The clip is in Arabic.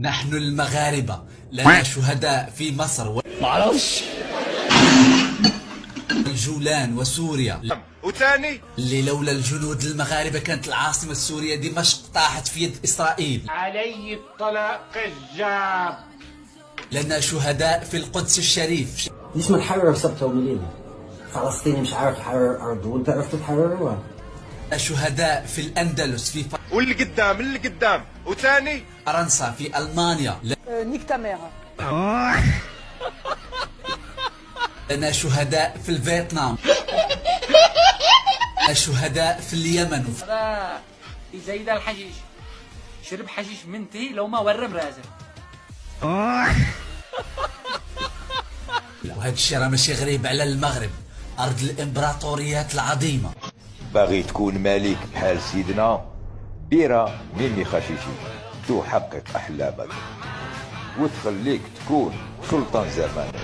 نحن المغاربة لنا شهداء في مصر معرفش. والجولان وسوريا، وثاني اللي لولا الجنود المغاربة كانت العاصمة السورية دمشق طاحت في يد إسرائيل. علي الطلاق كذاب. لنا شهداء في القدس الشريف. ليش ما نحرر سبتة وميلينيا؟ فلسطيني مش عارف يحرر أرضه وأنت عرفت تحررها. شهداء في الأندلس، في واللي قدام اللي قدام وثاني فرنسا، في ألمانيا. نيك تا مير. لنا شهداء في الفيتنام. شهداء في اليمن. إذا إذا الحشيش شرب حشيش منتهي لو ما ورم رازق. وهذا الشيء راه ماشي غريب على المغرب، أرض الإمبراطوريات العظيمة. باغي تكون ملك بحال سيدنا، بيرة ميمي خشيشي تحقق أحلامك وتخليك تكون سلطان زمانك.